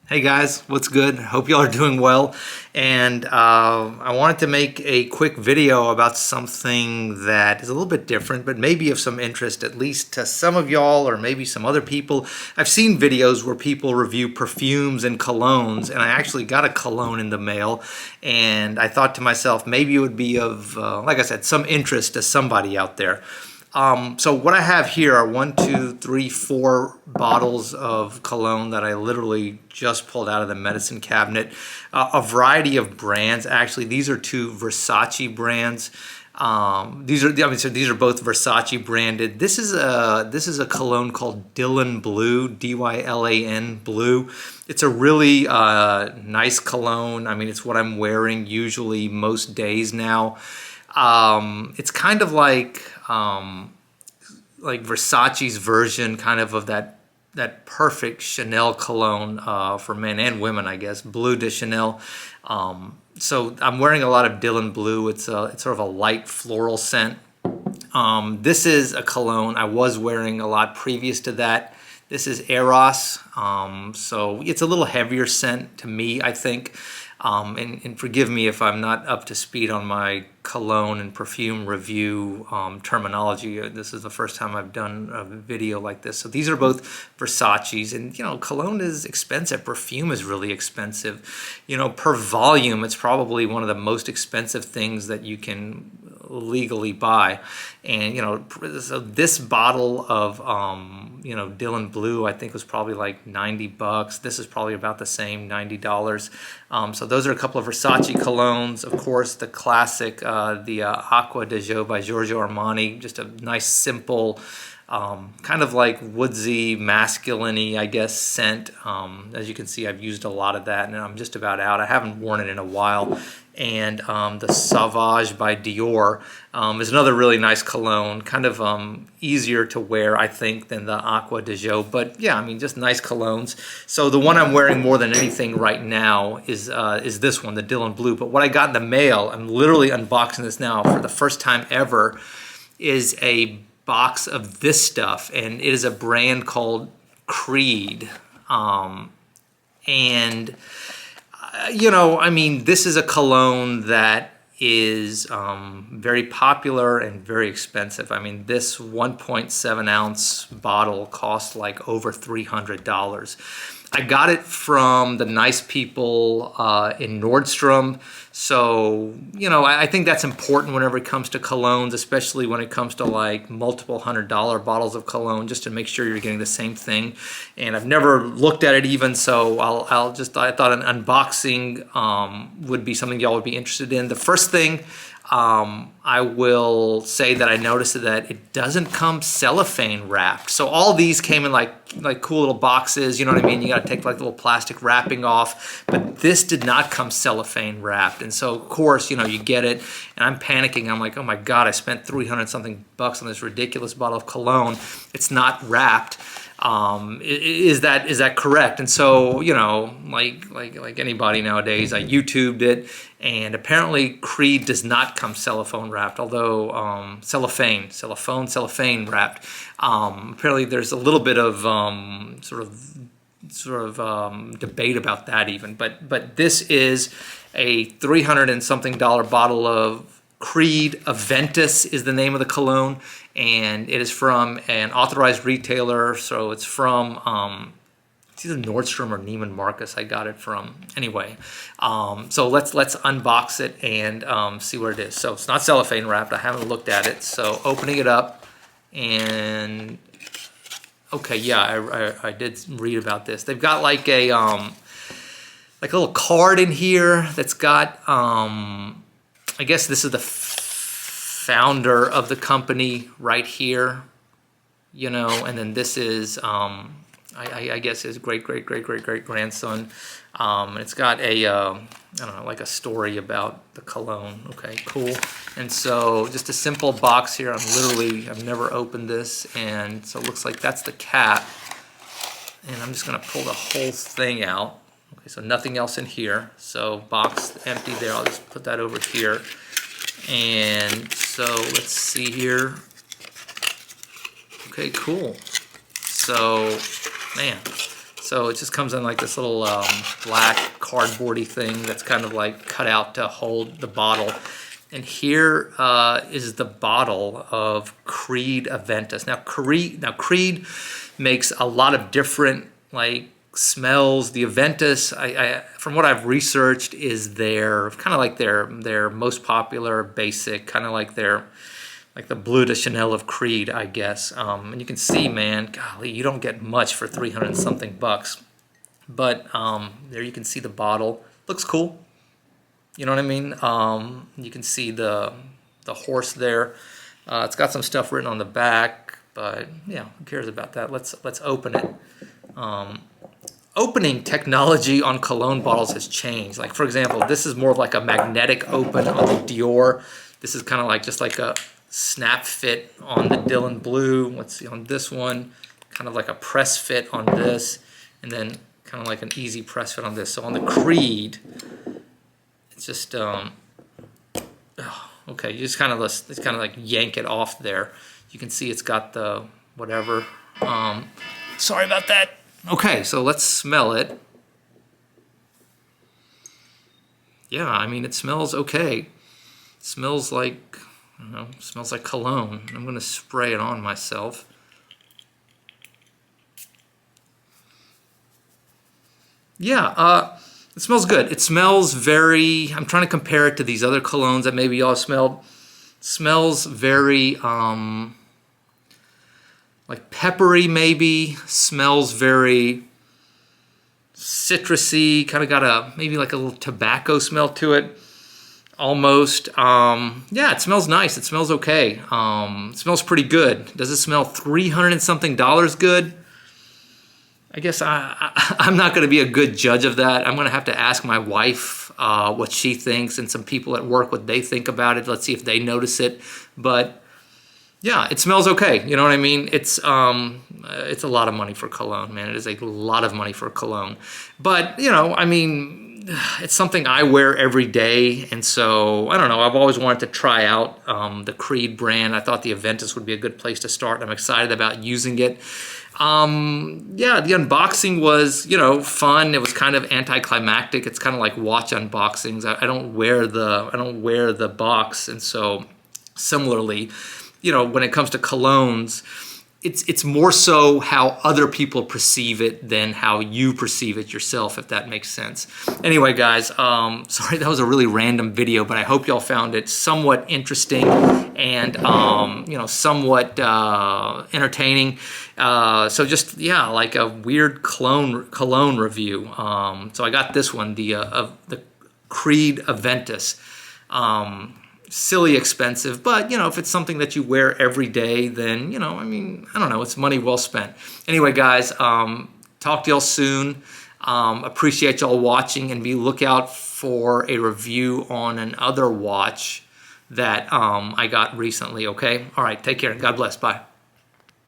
Hey guys, what's good? Hope y'all are doing well. And I wanted to make a quick video about something that is a little bit different, but maybe of some interest, at least to some of y'all or maybe some other people. I've seen videos where people review perfumes and colognes, and I actually got a cologne in the mail. And I thought to myself, maybe it would be of, like I said, some interest to somebody out there. So what I have here are 4 bottles of cologne that I literally just pulled out of the medicine cabinet. A variety of brands. Actually, these are 2 Versace brands. These are both Versace branded. This is a cologne called Dylan Blue, Dylan Blue. It's a really nice cologne. I mean, it's what I'm wearing usually most days now. It's kind of like Versace's version kind of that perfect Chanel cologne for men and women, I guess. Bleu de Chanel. So I'm wearing a lot of Dylan Blue. It's sort of a light floral scent. This is a cologne I was wearing a lot previous to that. This is Eros. So it's a little heavier scent to me, I think. And forgive me if I'm not up to speed on my cologne and perfume review terminology. This is the first time I've done a video like this. So these are both Versace's, and cologne is expensive. Perfume is really expensive. Per volume, it's probably one of the most expensive things that you can legally buy. And so this bottle of Dylan Blue, I think, was probably like $90. This is probably about the same, $90. So those are a couple of Versace colognes. Of course, the classic, the Acqua di Gio by Giorgio Armani, just a nice, simple, kind of like woodsy, masculine-y, I guess, scent. As you can see, I've used a lot of that, and I'm just about out. I haven't worn it in a while. And the Sauvage by Dior is another really nice cologne, kind of easier to wear, I think, than the Acqua di Gio. But yeah, I mean, just nice colognes. So the one I'm wearing more than anything right now is this one, the Dylan Blue. But what I got in the mail, I'm literally unboxing this now for the first time ever, is a box of this stuff, and it is a brand called Creed. I mean, this is a cologne that is very popular and very expensive. I mean, this 1.7 ounce bottle costs like over $300. I got it from the nice people in Nordstrom. So, I think that's important whenever it comes to colognes, especially when it comes to like multiple $100 bottles of cologne, just to make sure you're getting the same thing. And I've never looked at it even, so I thought an unboxing would be something y'all would be interested in. The first thing, I will say that I noticed that it doesn't come cellophane wrapped. So all these came in like cool little boxes, you know what I mean? You got to take like the little plastic wrapping off, but this did not come cellophane wrapped. And so of course, you get it, and I'm panicking. I'm like, oh my God, I spent 300 something bucks on this ridiculous bottle of cologne. It's not wrapped. Is that correct? And so, like anybody nowadays, I YouTubed it, and apparently Creed does not come cellophane wrapped, although cellophane wrapped. Apparently there's a little bit of sort of debate about that even, but this is a $300 and something bottle of Creed Aventus is the name of the cologne, and it is from an authorized retailer. So it's from it's either Nordstrom or Neiman Marcus I got it from. Anyway, so let's unbox it and see what it is. So it's not cellophane wrapped. I haven't looked at it. So opening it up, and okay, yeah, I did read about this. They've got like a little card in here that's got I guess this is the founder of the company right here, and then this is, I guess, his great grandson. And it's got a, I don't know, like a story about the cologne. Okay, cool. And so just a simple box here. I've never opened this, and so it looks like that's the cap. And I'm just gonna pull the whole thing out. Okay, so nothing else in here. So box empty there. I'll just put that over here. And so let's see here. Okay, cool. So, man. So it just comes in like this little black cardboardy thing that's kind of like cut out to hold the bottle. And here is the bottle of Creed Aventus. Now Creed makes a lot of different like smells. The Aventus, from what I've researched, is their kind of like their most popular basic, kind of like the Bleu de Chanel of Creed, I guess. And you can see, man, golly, you don't get much for 300 and something bucks. But there you can see the bottle. Looks cool. You know what I mean? You can see the horse there. It's got some stuff written on the back, but yeah, who cares about that? Let's open it. Opening technology on cologne bottles has changed. Like, for example, this is more of like a magnetic open on the Dior. This is kind of like just like a snap fit on the Dylan Blue. Let's see on this one, kind of like a press fit on this, and then kind of like an easy press fit on this. So on the Creed, it's just okay. You just kind of like yank it off there. You can see it's got the whatever. Sorry about that. Okay, so let's smell it. Yeah, I mean, it smells okay. It smells like, I don't know, it smells like cologne. I'm gonna spray it on myself. Yeah, it smells good. It smells very, I'm trying to compare it to these other colognes that maybe y'all smelled. It smells very, like peppery maybe, smells very citrusy, kind of got maybe like a little tobacco smell to it, almost. Yeah, it smells nice, it smells okay. It smells pretty good. Does it smell 300 and something dollars good? I guess I'm not gonna be a good judge of that. I'm gonna have to ask my wife what she thinks and some people at work what they think about it. Let's see if they notice it, but yeah, it smells okay. You know what I mean? It's a lot of money for cologne, man. It is a lot of money for cologne. But, you know, I mean, it's something I wear every day. And so, I don't know, I've always wanted to try out the Creed brand. I thought the Aventus would be a good place to start. I'm excited about using it. Yeah, the unboxing was, you know, fun. It was kind of anticlimactic. It's kind of like watch unboxings. I don't wear the box. And so, similarly, you know, when it comes to colognes, it's more so how other people perceive it than how you perceive it yourself, if that makes sense. Anyway, guys, sorry that was a really random video, but I hope y'all found it somewhat interesting and, you know, somewhat entertaining. So just, yeah, like a weird cologne review. So I got this one, the Creed Aventus. Silly expensive, but you know, if it's something that you wear every day, then, you know, I mean, I don't know, it's money well spent. Anyway, guys, talk to y'all soon. Appreciate y'all watching, and be lookout for a review on another watch that I got recently, okay? All right, take care and God bless. Bye.